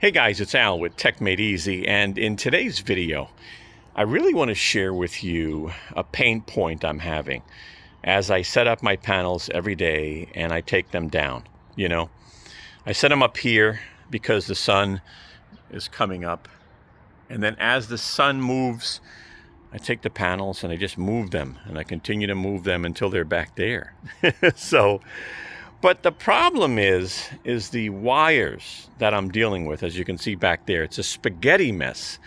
Hey guys, it's Al with techmadeezy, and in today's video, I really want to share with you a pain point I'm having as I set up my panels every day and I take them down. I set them up here because the sun is coming up, and then as the sun moves, I take the panels and I just move them, and I continue to move them until they're back there. But the problem is the wires that I'm dealing with. As you can see back there, it's a spaghetti mess.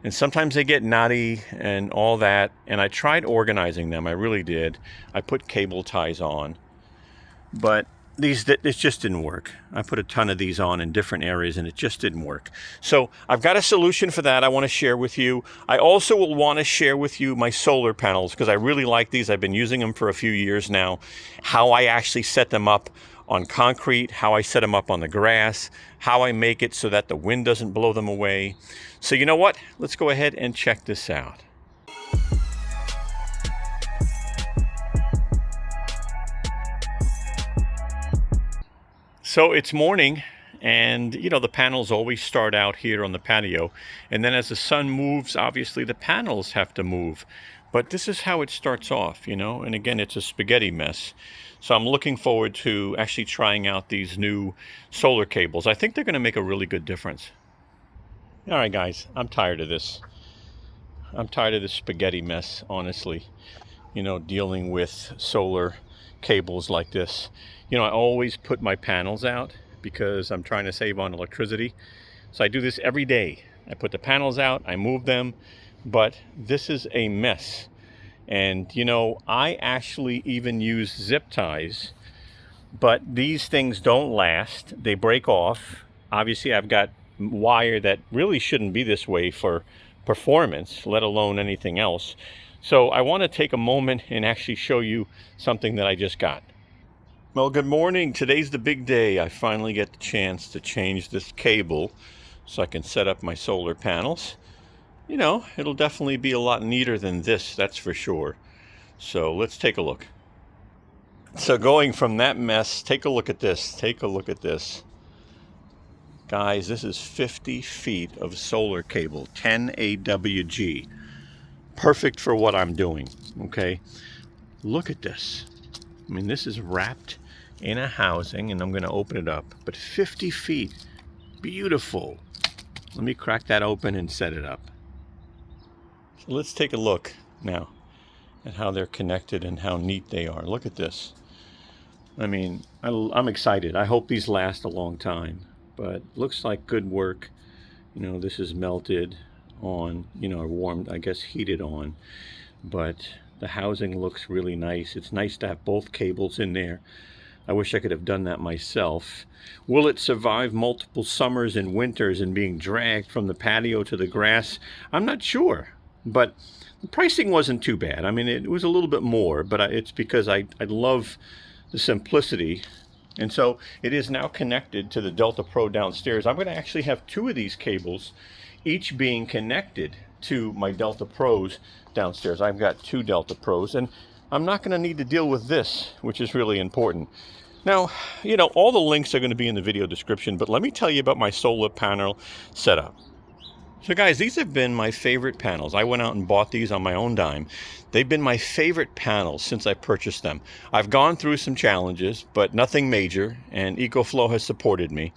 And sometimes they get knotty and all that. And I tried organizing them. I really did. I put cable ties on. But it just didn't work. I put a ton of these on in different areas and it just didn't work. So I've got a solution for that I want to share with you. I also will want to share with you my solar panels because I really like these. I've been using them for a few years now. How I actually set them up on concrete, how I set them up on the grass, how I make it so that the wind doesn't blow them away. So you know what? Let's go ahead and check this out. So it's morning, and the panels always start out here on the patio, and then as the sun moves, obviously the panels have to move. But this is how it starts off, and again, it's a spaghetti mess. So I'm looking forward to actually trying out these new solar cables. I think they're going to make a really good difference. All right, guys, I'm tired of this. I'm tired of this spaghetti mess, honestly, dealing with solar cables like this. I always put my panels out because I'm trying to save on electricity. So I do this every day. I put the panels out, I move them, but this is a mess. And I actually even use zip ties, but these things don't last. They break off. Obviously, I've got wire that really shouldn't be this way for performance, let alone anything else. So I want to take a moment and actually show you something that I just got. Well, good morning. Today's the big day. I finally get the chance to change this cable so I can set up my solar panels. It'll definitely be a lot neater than this, that's for sure. So let's take a look. So going from that mess, take a look at this. Take a look at this. Guys, this is 50 feet of solar cable, 10 AWG. Perfect for what I'm doing, okay? Look at this. I mean, this is wrapped in a housing, and I'm going to open it up. But 50 feet, beautiful. Let me crack that open and set it up. So let's take a look now at how they're connected and how neat they are. Look at this. I mean, I'm excited. I hope these last a long time. But looks like good work. This is melted on, warmed, I guess heated on. But the housing looks really nice. It's nice to have both cables in there. I wish I could have done that myself. Will it survive multiple summers and winters and being dragged from the patio to the grass? I'm not sure. But the pricing wasn't too bad. I mean, it was a little bit more, but it's because I love the simplicity. And so it is now connected to the Delta Pro downstairs. I'm going to actually have two of these cables, each being connected to my Delta Pros downstairs. I've got two Delta Pros, and I'm not going to need to deal with this, which is really important. Now, all the links are going to be in the video description, but let me tell you about my solar panel setup. So guys, these have been my favorite panels. I went out and bought these on my own dime. They've been my favorite panels since I purchased them. I've gone through some challenges, but nothing major, and EcoFlow has supported me.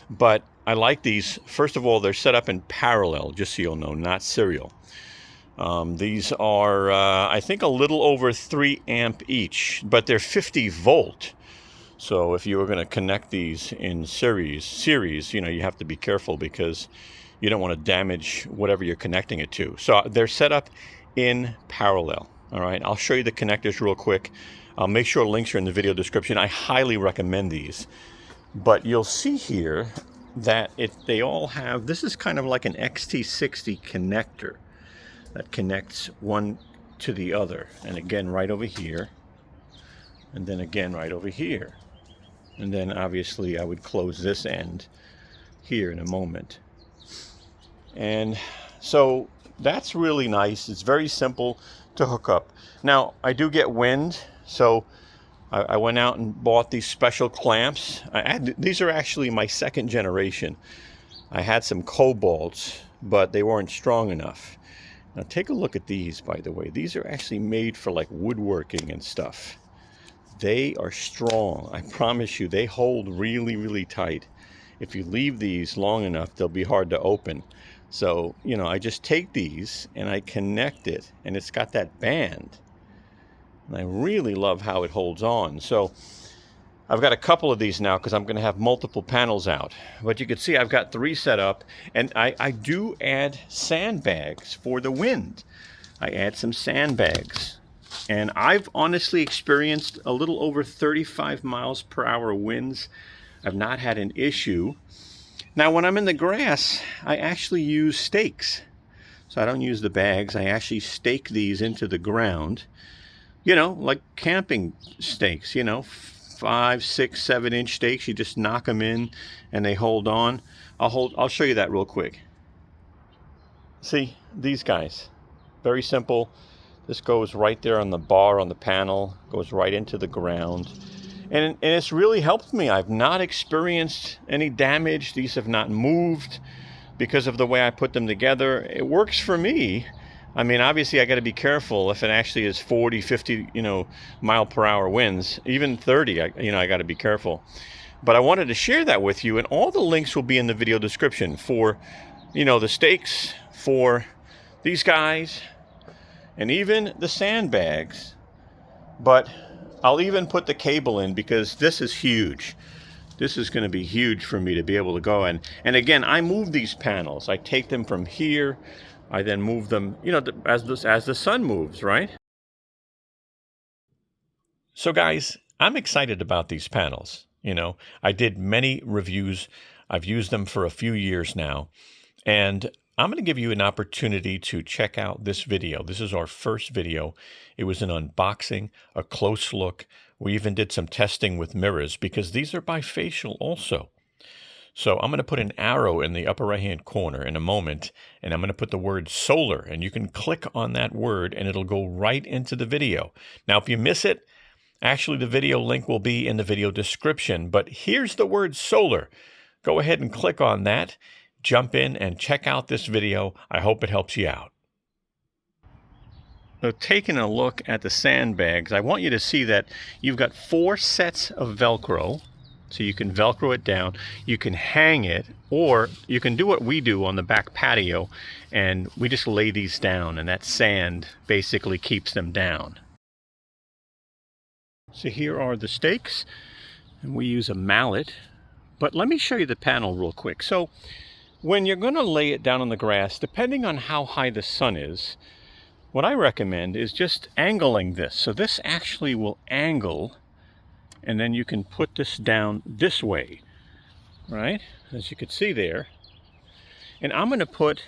But I like these. First of all, they're set up in parallel, just so you'll know, not serial. These are, I think, a little over 3 amp each, but they're 50 volt. So if you were going to connect these in series, you have to be careful because you don't want to damage whatever you're connecting it to. So they're set up in parallel. All right, I'll show you the connectors real quick. I'll make sure links are in the video description. I highly recommend these. But you'll see here that they all have, this is kind of like an XT60 connector that connects one to the other. And again, right over here. And then again, right over here. And then obviously I would close this end here in a moment. And so that's really nice. It's very simple to hook up. Now, I do get wind, so I went out and bought these special clamps. These are actually my second generation. I had some cobalts, but they weren't strong enough. Now take a look at these, by the way. These are actually made for like woodworking and stuff. They are strong. I promise you, they hold really, really tight. If you leave these long enough, they'll be hard to open. So, you know, I just take these and I connect it, and it's got that band. And I really love how it holds on. So I've got a couple of these now because I'm going to have multiple panels out. But you can see I've got 3 set up, and I do add sandbags for the wind. I add some sandbags. And I've honestly experienced a little over 35 miles per hour winds. I've not had an issue. Now, when I'm in the grass, I actually use stakes. So I don't use the bags. I actually stake these into the ground. You know, like camping stakes, you know, 5, 6, 7-inch stakes. You just knock them in and they hold on. I'll show you that real quick. See, these guys, very simple. This goes right there on the bar on the panel, goes right into the ground. And it's really helped me. I've not experienced any damage. These have not moved because of the way I put them together. It works for me. I mean, obviously I got to be careful if it actually is 40, 50, you know, mile per hour winds, even 30, I got to be careful. But I wanted to share that with you, and all the links will be in the video description for, you know, the stakes, for these guys, and even the sandbags. But I'll even put the cable in because this is huge. This is going to be huge for me to be able to go in. And again, I move these panels. I take them from here. I then move them, you know, as the sun moves, right? So guys, I'm excited about these panels. You know, I did many reviews. I've used them for a few years now. And I'm going to give you an opportunity to check out this video. This is our first video. It was an unboxing, a close look. We even did some testing with mirrors because these are bifacial also. So I'm going to put an arrow in the upper right-hand corner in a moment, and I'm going to put the word solar, and you can click on that word and it'll go right into the video. Now, if you miss it, actually the video link will be in the video description, but here's the word solar. Go ahead and click on that. Jump in and check out this video. I hope it helps you out. So taking a look at the sandbags, I want you to see that you've got 4 sets of Velcro. So you can Velcro it down, you can hang it, or you can do what we do on the back patio, and we just lay these down, and that sand basically keeps them down. So here are the stakes, and we use a mallet. But let me show you the panel real quick. So when you're going to lay it down on the grass, depending on how high the sun is, what I recommend is just angling this. So this actually will angle, and then you can put this down this way, right? As you can see there. And I'm going to put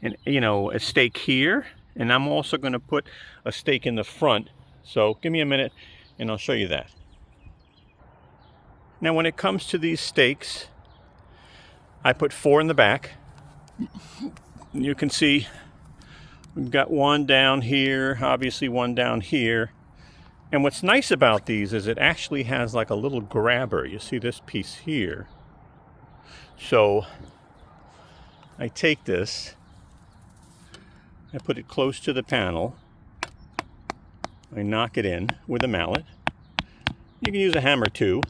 a stake here, and I'm also going to put a stake in the front. So give me a minute and I'll show you that. Now when it comes to these stakes, I put 4 in the back. You can see we've got one down here, obviously one down here. And what's nice about these is it actually has like a little grabber. You see this piece here. So I take this, I put it close to the panel, I knock it in with a mallet. You can use a hammer too.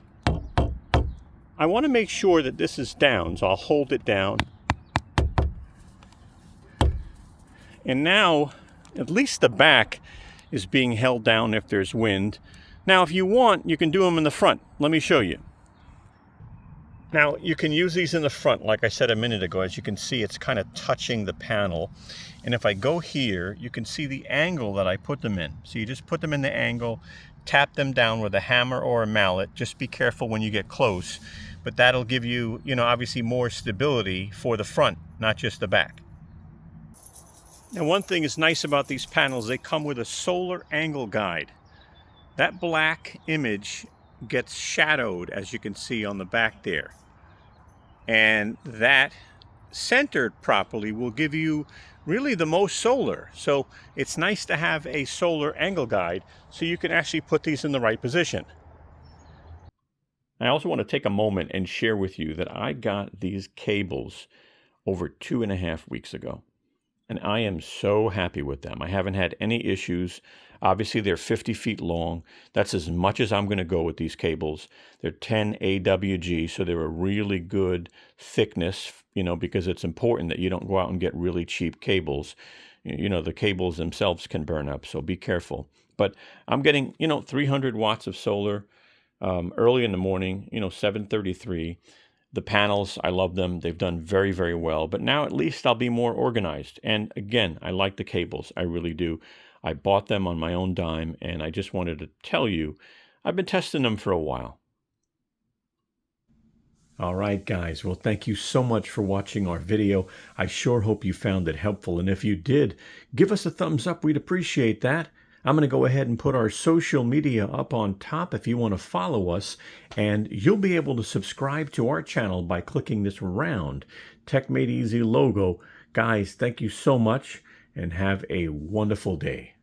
I want to make sure that this is down, so I'll hold it down. And now, at least the back is being held down if there's wind. Now, if you want, you can do them in the front. Let me show you. Now, you can use these in the front, like I said a minute ago. As you can see, it's kind of touching the panel. And if I go here, you can see the angle that I put them in. So you just put them in the angle, tap them down with a hammer or a mallet. Just be careful when you get close. But that'll give you, obviously more stability for the front, not just the back. Now, one thing is nice about these panels, they come with a solar angle guide. That black image gets shadowed, as you can see on the back there. And that centered properly will give you really the most solar. So it's nice to have a solar angle guide so you can actually put these in the right position. I also want to take a moment and share with you that I got these cables over 2.5 weeks ago. And I am so happy with them. I haven't had any issues. Obviously, they're 50 feet long. That's as much as I'm going to go with these cables. They're 10 AWG, so they're a really good thickness, because it's important that you don't go out and get really cheap cables. The cables themselves can burn up, so be careful. But I'm getting, 300 watts of solar early in the morning, 7:33. The panels, I love them. They've done very, very well. But now at least I'll be more organized. And again, I like the cables. I really do. I bought them on my own dime, and I just wanted to tell you, I've been testing them for a while. All right, guys. Well, thank you so much for watching our video. I sure hope you found it helpful. And if you did, give us a thumbs up. We'd appreciate that. I'm going to go ahead and put our social media up on top if you want to follow us. And you'll be able to subscribe to our channel by clicking this round Tech Made Easy logo. Guys, thank you so much and have a wonderful day.